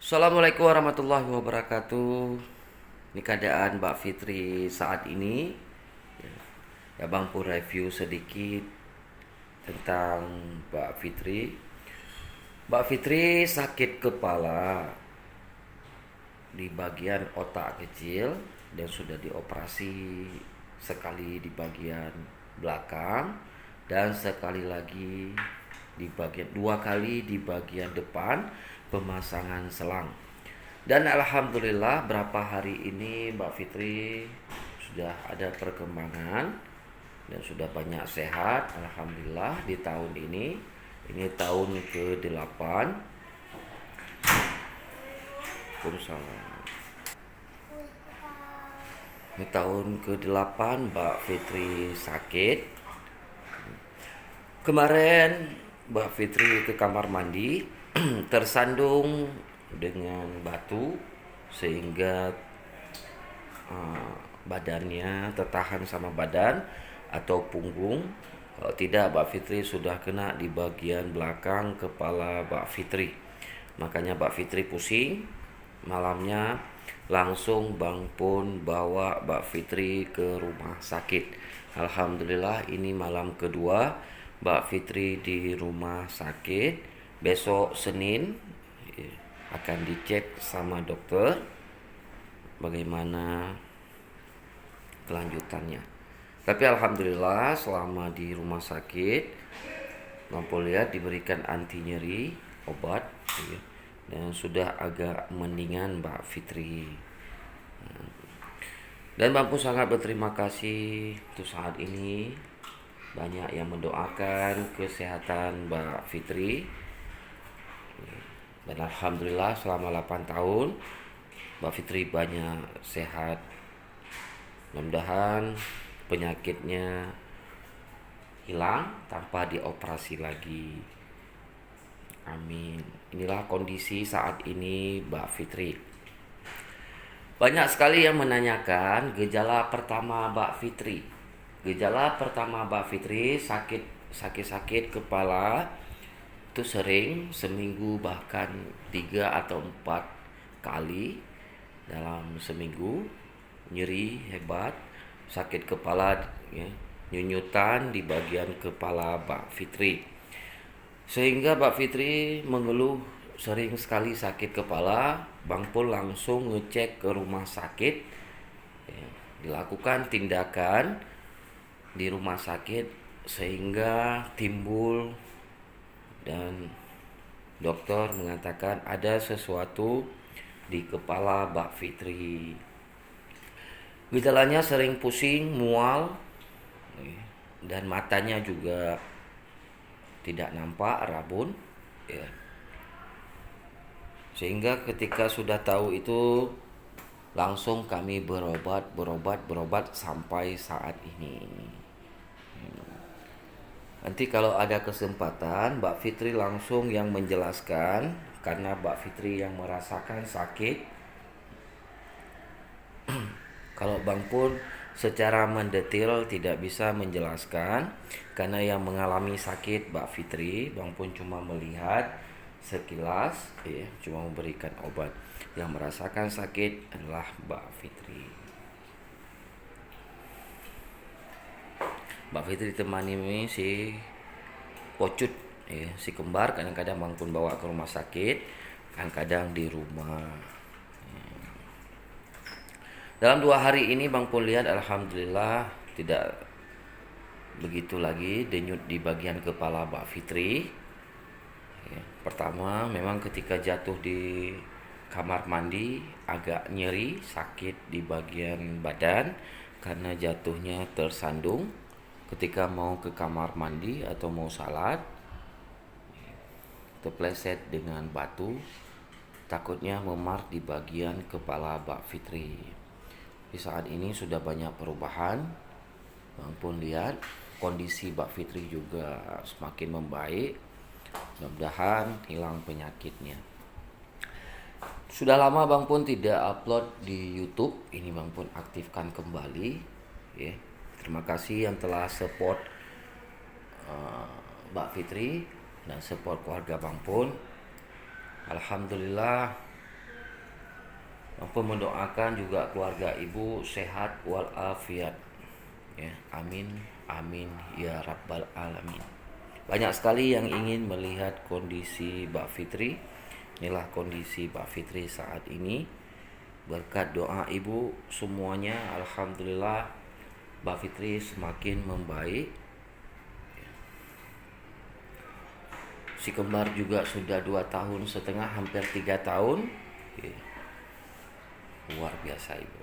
Assalamualaikum warahmatullahi wabarakatuh. Ini keadaan Mbak Fitri saat ini. Ya, Bang pun review sedikit tentang Mbak Fitri. Mbak Fitri sakit kepala di bagian otak kecil dan sudah dioperasi sekali di bagian belakang dan sekali lagi di bagian dua kali di bagian depan pemasangan selang. Dan alhamdulillah berapa hari ini Mbak Fitri sudah ada perkembangan dan sudah banyak sehat alhamdulillah di tahun ini. Ini tahun ke-8. Ini tahun ke-8 Mbak Fitri sakit. Kemarin Mbak Fitri ke kamar mandi tersandung dengan batu sehingga badannya tertahan sama badan atau punggung. Kalau tidak, Mbak Fitri sudah kena di bagian belakang kepala Mbak Fitri. Makanya Mbak Fitri pusing. Malamnya langsung Bang pun bawa Mbak Fitri ke rumah sakit. Alhamdulillah ini malam kedua Mbak Fitri di rumah sakit. Besok Senin akan dicek sama dokter bagaimana kelanjutannya. Tapi alhamdulillah selama di rumah sakit mampu lihat diberikan anti nyeri obat dan sudah agak mendingan Mbak Fitri. Dan mampu sangat berterima kasih untuk saat ini banyak yang mendoakan kesehatan Mbak Fitri. Dan alhamdulillah selama 8 tahun Mbak Fitri banyak sehat. Mudah-mudahan penyakitnya hilang tanpa dioperasi lagi. Amin. Inilah kondisi saat ini Mbak Fitri. Banyak sekali yang menanyakan gejala pertama Mbak Fitri. Gejala pertama Mbak Fitri sakit kepala itu sering seminggu bahkan 3 atau 4 kali dalam seminggu. Nyeri hebat, sakit kepala ya, nyunyutan di bagian kepala Mbak Fitri. Sehingga Mbak Fitri mengeluh sering sekali sakit kepala. Bang pun langsung ngecek ke rumah sakit ya, dilakukan tindakan di rumah sakit sehingga timbul dan dokter mengatakan ada sesuatu di kepala Mbak Fitri. Gejalanya sering pusing, mual, dan matanya juga tidak nampak, rabun. Ya. Sehingga ketika sudah tahu itu langsung kami berobat sampai saat ini. Nanti kalau ada kesempatan Mbak Fitri langsung yang menjelaskan karena Mbak Fitri yang merasakan sakit. Kalau Bang pun secara mendetil tidak bisa menjelaskan karena yang mengalami sakit Mbak Fitri, Bang pun cuma melihat sekilas ya, cuma memberikan obat. Yang merasakan sakit adalah Mbak Fitri. Mbak Fitri temani ini si Pocut ya, si kembar, kadang-kadang Bang pun bawa ke rumah sakit, kadang-kadang di rumah. Dalam 2 hari ini Bang pun lihat alhamdulillah tidak begitu lagi denyut di bagian kepala Mbak Fitri. Ya, pertama memang ketika jatuh di kamar mandi agak nyeri, sakit di bagian badan karena jatuhnya tersandung. Ketika mau ke kamar mandi atau mau salat terpleset dengan batu, takutnya memar di bagian kepala Mbak Fitri. Di saat ini sudah banyak perubahan. Bang pun lihat kondisi Mbak Fitri juga semakin membaik. Mudah-mudahan hilang penyakitnya. Sudah lama Bang pun tidak upload di YouTube. Ini Bang pun aktifkan kembali. Ya. Terima kasih yang telah support Mbak Fitri dan support keluarga Bang pun. Alhamdulillah Bang mendoakan juga keluarga ibu sehat walafiat. Ya, amin, amin ya rabbal alamin. Banyak sekali yang ingin melihat kondisi Mbak Fitri. Inilah kondisi Mbak Fitri saat ini. Berkat doa ibu semuanya, alhamdulillah Mbak Fitri semakin membaik. Si kembar juga sudah 2,5 tahun, hampir 3 tahun. Luar biasa ibu.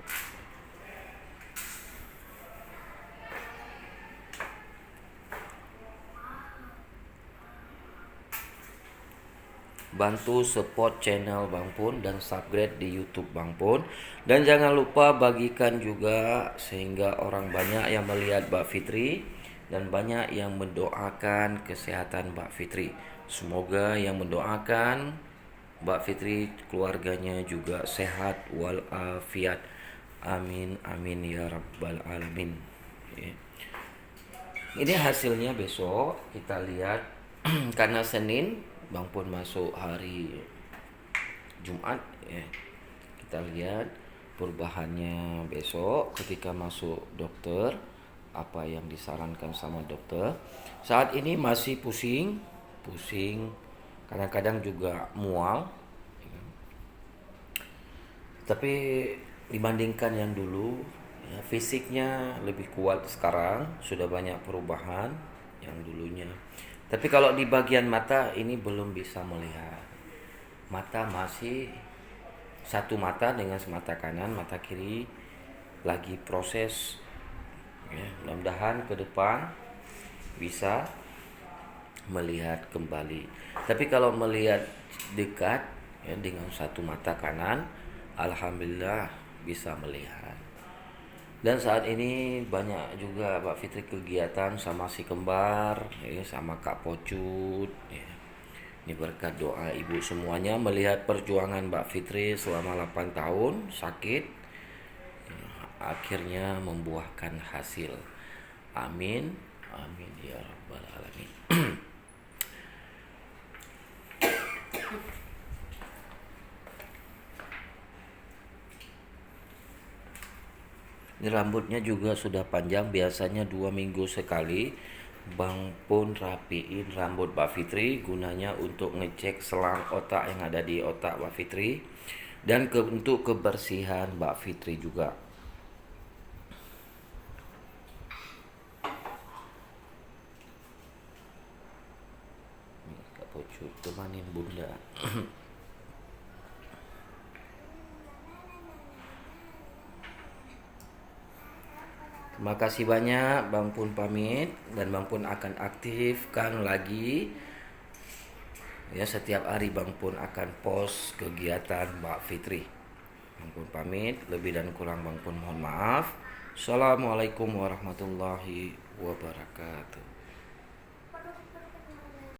Bantu support channel Bang Pun dan subscribe di YouTube Bang Pun. Dan jangan lupa bagikan juga sehingga orang banyak yang melihat Mbak Fitri dan banyak yang mendoakan kesehatan Mbak Fitri. Semoga yang mendoakan Mbak Fitri keluarganya juga sehat walafiat. Amin amin ya rabbal alamin. Ini hasilnya besok kita lihat. Karena Senin Bang Pun masuk hari Jumat ya. Kita lihat perubahannya besok ketika masuk dokter, apa yang disarankan sama dokter. Saat ini masih pusing, kadang-kadang juga mual. Tapi dibandingkan yang dulu, ya, fisiknya lebih kuat sekarang, sudah banyak perubahan yang dulunya. Tapi kalau di bagian mata ini belum bisa melihat. Mata masih satu mata dengan mata kanan, mata kiri lagi proses. Ya, mudah-mudahan ke depan bisa melihat kembali. Tapi kalau melihat dekat ya, dengan satu mata kanan, alhamdulillah bisa melihat. Dan saat ini banyak juga Mbak Fitri kegiatan sama si kembar ya, sama Kak Pocut ya. Ini berkat doa ibu semuanya melihat perjuangan Mbak Fitri selama 8 tahun sakit ya, akhirnya membuahkan hasil. Amin amin ya rabbal alamin. Ini rambutnya juga sudah panjang, biasanya 2 minggu sekali Bang Pun rapiin rambut Mbak Fitri, gunanya untuk ngecek selang otak yang ada di otak Mbak Fitri dan untuk kebersihan Mbak Fitri juga. Kak Pocut temanin bunda. Terima kasih banyak, Bang Pun pamit dan Bang Pun akan aktifkan lagi. Ya, setiap hari Bang Pun akan post kegiatan Mbak Fitri. Bang Pun pamit, lebih dan kurang Bang Pun mohon maaf. Assalamualaikum warahmatullahi wabarakatuh.